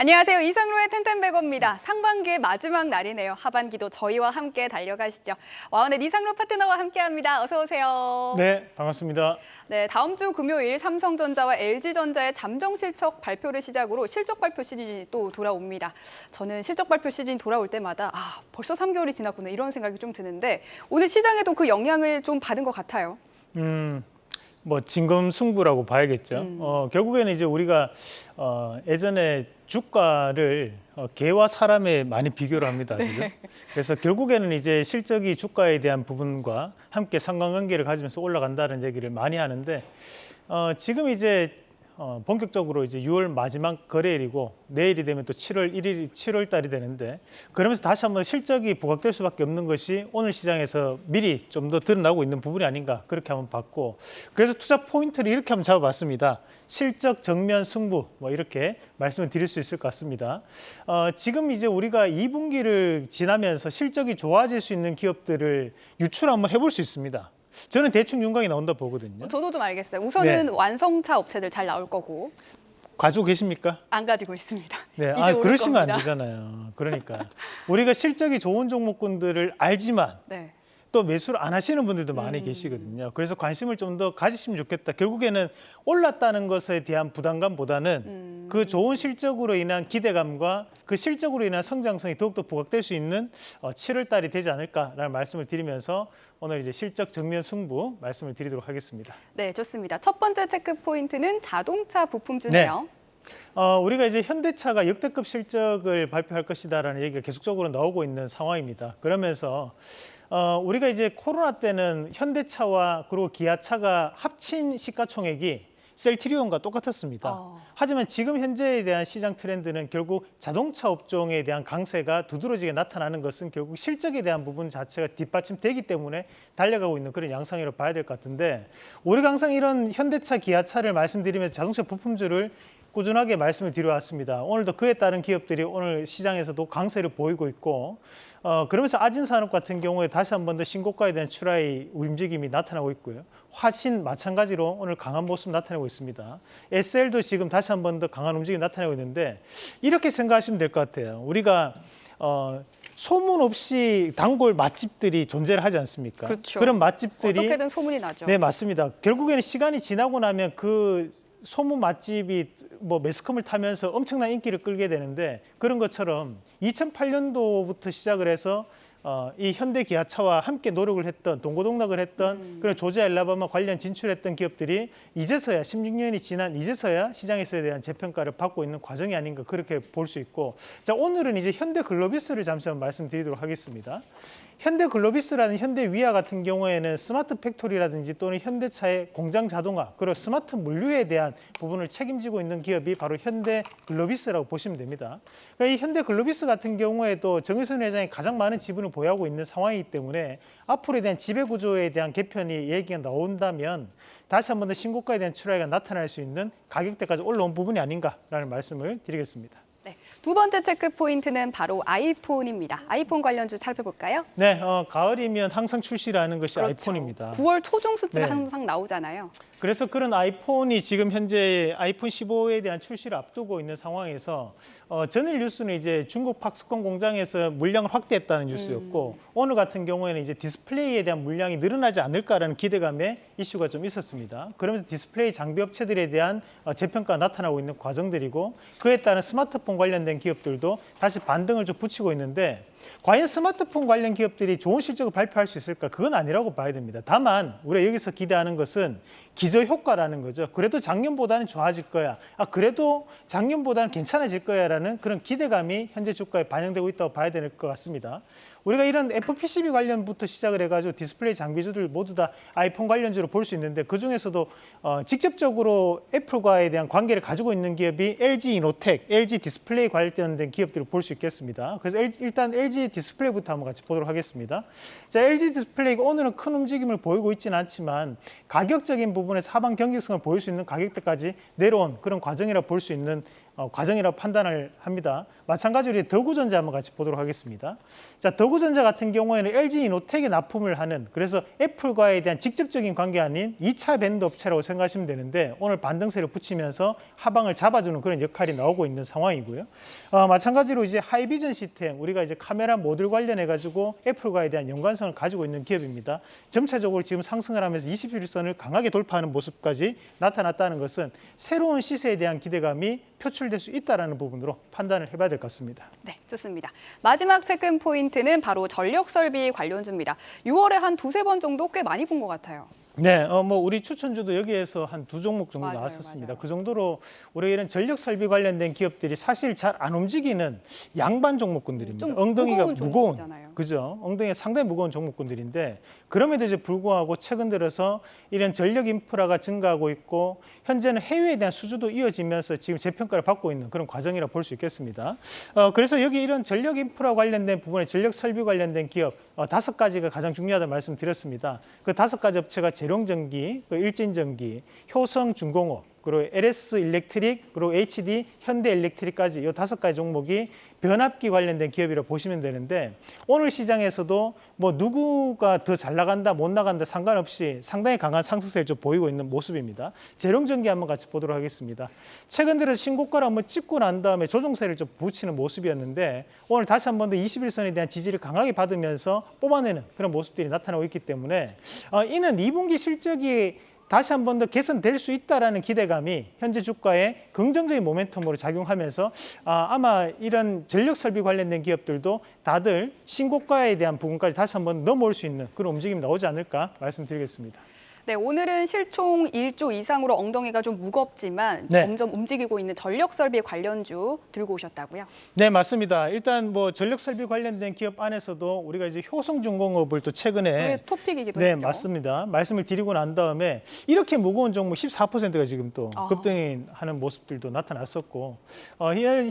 안녕하세요. 이상로의 텐텐베거입니다. 상반기의 마지막 날이네요. 하반기도 저희와 함께 달려가시죠. 오늘 이상로 파트너와 함께합니다. 어서 오세요. 네, 반갑습니다. 네, 다음 주 금요일 삼성전자와 LG전자의 잠정 실적 발표를 시작으로 실적 발표 시즌이 또 돌아옵니다. 저는 실적 발표 시즌 돌아올 때마다 벌써 3개월이 지났구나 이런 생각이 좀 드는데 오늘 시장에도 그 영향을 좀 받은 것 같아요. 뭐 진검승부라고 봐야겠죠. 결국에는 이제 우리가 예전에 주가를 개와 사람에 많이 비교를 합니다. 네. 그죠? 그래서 결국에는 이제 실적이 주가에 대한 부분과 함께 상관관계를 가지면서 올라간다는 얘기를 많이 하는데 지금 이제 본격적으로 이제 6월 마지막 거래일이고 내일이 되면 또 7월 1일이 7월 달이 되는데 그러면서 다시 한번 실적이 부각될 수밖에 없는 것이 오늘 시장에서 미리 좀 더 드러나고 있는 부분이 아닌가 그렇게 한번 봤고 그래서 투자 포인트를 이렇게 한번 잡아봤습니다. 실적 정면 승부 뭐 이렇게 말씀을 드릴 수 있을 것 같습니다. 지금 이제 우리가 2분기를 지나면서 실적이 좋아질 수 있는 기업들을 유추를 한번 해볼 수 있습니다. 저는 대충 윤곽이 나온다 보거든요. 저도 좀 알겠어요. 우선은 네. 완성차 업체들 잘 나올 거고. 가지고 계십니까? 안 가지고 있습니다. 네, 이제 오를 그러시면 겁니다. 안 되잖아요. 그러니까 우리가 실적이 좋은 종목군들을 알지만 네. 또 매수를 안 하시는 분들도 많이 계시거든요. 그래서 관심을 좀 더 가지시면 좋겠다. 결국에는 올랐다는 것에 대한 부담감보다는 그 좋은 실적으로 인한 기대감과 그 실적으로 인한 성장성이 더욱더 부각될 수 있는 7월 달이 되지 않을까라는 말씀을 드리면서 오늘 이제 실적 정면 승부 말씀을 드리도록 하겠습니다. 네, 좋습니다. 첫 번째 체크 포인트는 자동차 부품주네요. 우리가 이제 현대차가 역대급 실적을 발표할 것이다라는 얘기가 계속적으로 나오고 있는 상황입니다. 그러면서 우리가 이제 코로나 때는 현대차와 그리고 기아차가 합친 시가총액이 셀트리온과 똑같았습니다. 하지만 지금 현재에 대한 시장 트렌드는 결국 자동차 업종에 대한 강세가 두드러지게 나타나는 것은 결국 실적에 대한 부분 자체가 뒷받침되기 때문에 달려가고 있는 그런 양상이라고 봐야 될 것 같은데 우리가 항상 이런 현대차, 기아차를 말씀드리면서 자동차 부품주를 꾸준하게 말씀을 드려왔습니다. 오늘도 그에 따른 기업들이 오늘 시장에서도 강세를 보이고 있고 그러면서 아진산업 같은 경우에 다시 한 번 더 신고가에 대한 출하의 움직임이 나타나고 있고요. 화신 마찬가지로 오늘 강한 모습 나타내고 있습니다. SL도 지금 다시 한 번 더 강한 움직임이 나타내고 있는데 이렇게 생각하시면 될 것 같아요. 우리가 소문 없이 단골 맛집들이 존재를 하지 않습니까? 그렇죠. 그런 맛집들이 어떻게든 소문이 나죠. 네, 맞습니다. 결국에는 시간이 지나고 나면 그 소문 맛집이 뭐 매스컴을 타면서 엄청난 인기를 끌게 되는데 그런 것처럼 2008년도부터 시작을 해서 이 현대 기아차와 함께 노력을 했던 동고동락을 했던 그런 조지 알라바마 관련 진출했던 기업들이 이제서야 16년이 지난 이제서야 시장에서에 대한 재평가를 받고 있는 과정이 아닌가 그렇게 볼 수 있고 자 오늘은 이제 현대 글로비스를 잠시 한번 말씀드리도록 하겠습니다. 현대 글로비스라는 현대 위아 같은 경우에는 스마트 팩토리라든지 또는 현대차의 공장 자동화 그리고 스마트 물류에 대한 부분을 책임지고 있는 기업이 바로 현대 글로비스라고 보시면 됩니다. 그러니까 이 현대 글로비스 같은 경우에도 정의선 회장이 가장 많은 지분을 보유하고 있는 상황이기 때문에 앞으로에 대한 지배구조에 대한 개편이 얘기가 나온다면 다시 한 번 더 신고가에 대한 출하가 나타날 수 있는 가격대까지 올라온 부분이 아닌가라는 말씀을 드리겠습니다. 네, 두 번째 체크 포인트는 바로 아이폰입니다. 아이폰 관련주 살펴볼까요? 네, 가을이면 항상 출시라는 것이 그렇죠. 아이폰입니다. 9월 초중순쯤에 네. 항상 나오잖아요. 그래서 그런 아이폰이 지금 현재 아이폰 15에 대한 출시를 앞두고 있는 상황에서 전일 뉴스는 이제 중국 팍스콘 공장에서 물량을 확대했다는 뉴스였고 오늘 같은 경우에는 이제 디스플레이에 대한 물량이 늘어나지 않을까라는 기대감의 이슈가 좀 있었습니다. 그러면서 디스플레이 장비 업체들에 대한 재평가가 나타나고 있는 과정들이고 그에 따른 스마트폰 관련된 기업들도 다시 반등을 좀 붙이고 있는데 과연 스마트폰 관련 기업들이 좋은 실적을 발표할 수 있을까? 그건 아니라고 봐야 됩니다. 다만 우리가 여기서 기대하는 것은 기저효과라는 거죠. 그래도 작년보다는 좋아질 거야. 그래도 작년보다는 괜찮아질 거야라는 그런 기대감이 현재 주가에 반영되고 있다고 봐야 될 것 같습니다. 우리가 이런 FPCB 관련부터 시작을 해가지고 디스플레이 장비주들 모두 다 아이폰 관련주로 볼 수 있는데 그중에서도 직접적으로 애플과에 대한 관계를 가지고 있는 기업이 LG 이노텍, LG 디스플레이 관련된 기업들을 볼 수 있겠습니다. 그래서 일단 LG 디스플레이부터 한번 같이 보도록 하겠습니다. 자, LG 디스플레이가 오늘은 큰 움직임을 보이고 있지는 않지만 가격적인 부분에서 하방 경직성을 보일 수 있는 가격대까지 내려온 그런 과정이라 볼 수 있는 과정이라고 판단을 합니다. 마찬가지로 더구전자 한번 같이 보도록 하겠습니다. 자, 더구전자 같은 경우에는 LG 이노텍에 납품을 하는, 그래서 애플과에 대한 직접적인 관계 아닌 2차 밴드 업체라고 생각하시면 되는데, 오늘 반등세를 붙이면서 하방을 잡아주는 그런 역할이 나오고 있는 상황이고요. 마찬가지로 이제 하이비전 시스템, 우리가 이제 카메라 모듈 관련해 가지고 애플과에 대한 연관성을 가지고 있는 기업입니다. 점차적으로 지금 상승을 하면서 21선을 강하게 돌파하는 모습까지 나타났다는 것은 새로운 시세에 대한 기대감이 표출될 수 있다는 부분으로 판단을 해봐야 될 것 같습니다. 네, 좋습니다. 마지막 체크 포인트는 바로 전력 설비 관련주입니다. 6월에 한 두세 번 정도 꽤 많이 본 것 같아요. 네, 뭐 우리 추천주도 여기에서 한 두 종목 정도 맞아요, 나왔었습니다. 맞아요. 그 정도로 우리 이런 전력 설비 관련된 기업들이 사실 잘 안 움직이는 양반 종목군들입니다. 좀 엉덩이가 무거운 종목이잖아요. 그죠? 엉덩이가 상당히 무거운 종목군들인데, 그럼에도 이제 불구하고 최근 들어서 이런 전력 인프라가 증가하고 있고 현재는 해외에 대한 수주도 이어지면서 지금 재평가를 받고 있는 그런 과정이라 볼 수 있겠습니다. 그래서 여기 이런 전력 인프라 관련된 부분에 전력 설비 관련된 기업 5가지가 가장 중요하다는 말씀드렸습니다. 그 5가지 업체가 재룡전기, 일진전기, 효성중공업, 그리고 LS 일렉트릭, 그리고 HD 현대일렉트릭까지 이 5가지 종목이 변압기 관련된 기업이라고 보시면 되는데, 오늘 시장에서도 뭐 누구가 더 잘 나간다 못 나간다 상관없이 상당히 강한 상승세를 좀 보이고 있는 모습입니다. 재룡전기 한번 같이 보도록 하겠습니다. 최근 들어 신고가를 한번 찍고 난 다음에 조정세를 좀 붙이는 모습이었는데, 오늘 다시 한번 더 21선에 대한 지지를 강하게 받으면서 뽑아내는 그런 모습들이 나타나고 있기 때문에 이는 2분기 실적이 다시 한 번 더 개선될 수 있다라는 기대감이 현재 주가에 긍정적인 모멘텀으로 작용하면서 아마 이런 전력 설비 관련된 기업들도 다들 신고가에 대한 부분까지 다시 한번 넘어올 수 있는 그런 움직임이 나오지 않을까 말씀드리겠습니다. 네, 오늘은 실총 1조 이상으로 엉덩이가 좀 무겁지만 네. 점점 움직이고 있는 전력 설비 관련주 들고 오셨다고요? 네, 맞습니다. 일단 뭐 전력 설비 관련된 기업 안에서도 우리가 이제 효성중공업을 또 최근에 그게 토픽이기도 네, 했죠. 맞습니다. 말씀을 드리고 난 다음에 이렇게 무거운 종목 14%가 지금 또 급등하는 모습들도 나타났었고,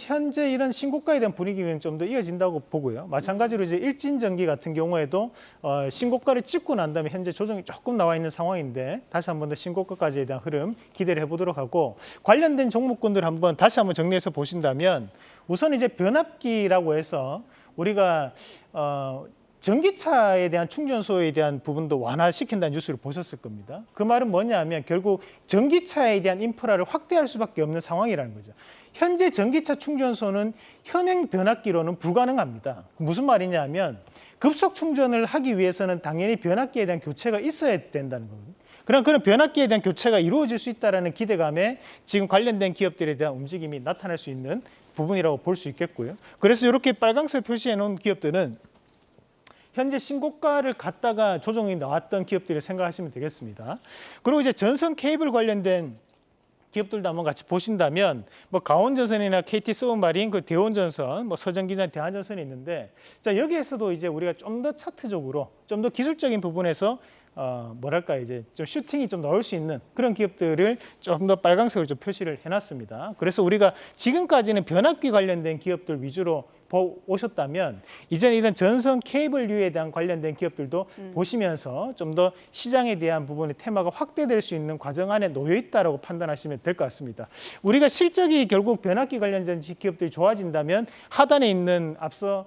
현재 이런 신고가에 대한 분위기는 좀 더 이어진다고 보고요. 마찬가지로 이제 일진전기 같은 경우에도 신고가를 찍고 난 다음에 현재 조정이 조금 나와 있는 상황인데, 다시 한번 더 신고가까지에 대한 흐름 기대를 해보도록 하고, 관련된 종목군들 한번 다시 한번 정리해서 보신다면, 우선 이제 변압기라고 해서 우리가 전기차에 대한 충전소에 대한 부분도 완화시킨다는 뉴스를 보셨을 겁니다. 그 말은 뭐냐면 결국 전기차에 대한 인프라를 확대할 수밖에 없는 상황이라는 거죠. 현재 전기차 충전소는 현행 변압기로는 불가능합니다. 무슨 말이냐면 급속 충전을 하기 위해서는 당연히 변압기에 대한 교체가 있어야 된다는 거거든요. 그런 변압기에 대한 교체가 이루어질 수 있다는 기대감에 지금 관련된 기업들에 대한 움직임이 나타날 수 있는 부분이라고 볼 수 있겠고요. 그래서 이렇게 빨강색 표시해 놓은 기업들은 현재 신고가를 갖다가 조정이 나왔던 기업들을 생각하시면 되겠습니다. 그리고 이제 전선 케이블 관련된 기업들도 한번 같이 보신다면, 뭐 강원전선이나 KT서브마린, 그 대원전선, 뭐 서전기전, 대한전선이 있는데, 자 여기에서도 이제 우리가 좀 더 차트적으로 좀 더 기술적인 부분에서 뭐랄까 이제 좀 슈팅이 좀 나올 수 있는 그런 기업들을 좀 더 빨강색으로 좀 표시를 해놨습니다. 그래서 우리가 지금까지는 변압기 관련된 기업들 위주로 오셨다면, 이제는 이런 전선 케이블류에 대한 관련된 기업들도 보시면서 좀 더 시장에 대한 부분의 테마가 확대될 수 있는 과정 안에 놓여 있다라고 판단하시면 될 것 같습니다. 우리가 실적이 결국 변압기 관련된 기업들이 좋아진다면 하단에 있는 앞서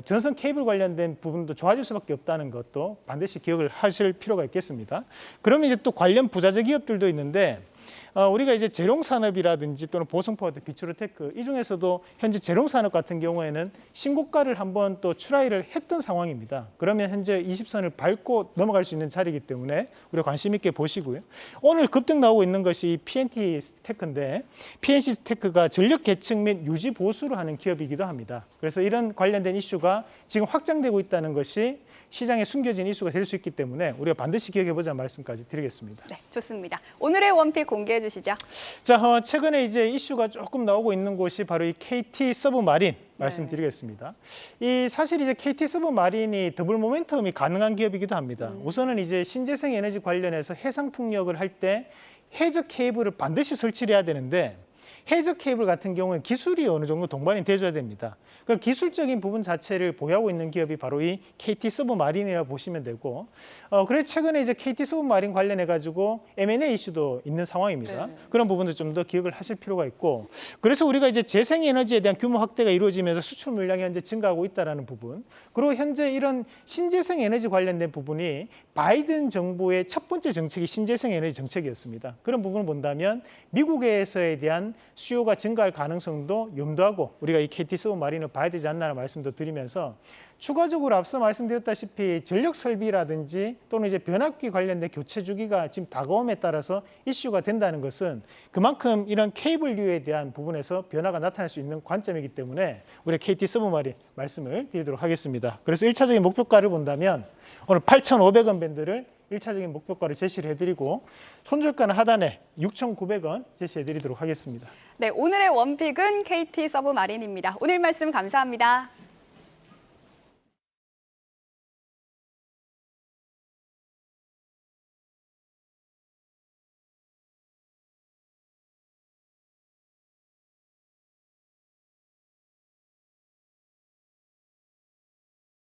전선 케이블 관련된 부분도 좋아질 수밖에 없다는 것도 반드시 기억을 하실 필요가 있겠습니다. 그러면 이제 또 관련 부자재 기업들도 있는데, 우리가 이제 재룡산업이라든지 또는 보성포와 비추르테크, 이 중에서도 현재 재룡산업 같은 경우에는 신고가를 한번 또 추라이를 했던 상황입니다. 그러면 현재 20선을 밟고 넘어갈 수 있는 자리이기 때문에 우리가 관심 있게 보시고요. 오늘 급등 나오고 있는 것이 PNT 테크인데, PNC 테크가 전력 계층 및 유지 보수를 하는 기업이기도 합니다. 그래서 이런 관련된 이슈가 지금 확장되고 있다는 것이 시장에 숨겨진 이슈가 될 수 있기 때문에 우리가 반드시 기억해보자는 말씀까지 드리겠습니다. 네, 좋습니다. 오늘의 원픽 공개해 주시죠. 자, 최근에 이제 이슈가 조금 나오고 있는 곳이 바로 이 KT 서브마린 말씀드리겠습니다. 이 사실 이제 KT 서브마린이 더블 모멘텀이 가능한 기업이기도 합니다. 우선은 이제 신재생 에너지 관련해서 해상 풍력을 할 때 해저 케이블을 반드시 설치를 해야 되는데, 해저 케이블 같은 경우는 기술이 어느 정도 동반이 돼줘야 됩니다. 그 기술적인 부분 자체를 보유하고 있는 기업이 바로 이 KT 서브마린이라고 보시면 되고, 그래서 최근에 이제 KT 서브마린 관련해 가지고 M&A 이슈도 있는 상황입니다. 네. 그런 부분도 좀 더 기억을 하실 필요가 있고, 그래서 우리가 이제 재생에너지에 대한 규모 확대가 이루어지면서 수출 물량이 현재 증가하고 있다라는 부분, 그리고 현재 이런 신재생 에너지 관련된 부분이 바이든 정부의 첫 번째 정책이 신재생 에너지 정책이었습니다. 그런 부분을 본다면 미국에서에 대한 수요가 증가할 가능성도 염두하고 우리가 이 KT 서브마린을 봐야 되지 않나라는 말씀도 드리면서, 추가적으로 앞서 말씀드렸다시피 전력 설비라든지 또는 이제 변압기 관련된 교체 주기가 지금 다가옴에 따라서 이슈가 된다는 것은 그만큼 이런 케이블류에 대한 부분에서 변화가 나타날 수 있는 관점이기 때문에 우리 KT 서브마린 말씀을 드리도록 하겠습니다. 그래서 1차적인 목표가를 본다면 오늘 8,500원 밴드를 1차적인 목표가를 제시를 해드리고, 손절가는 하단에 6,900원 제시해드리도록 하겠습니다. 네, 오늘의 원픽은 KT 서브마린입니다. 오늘 말씀 감사합니다.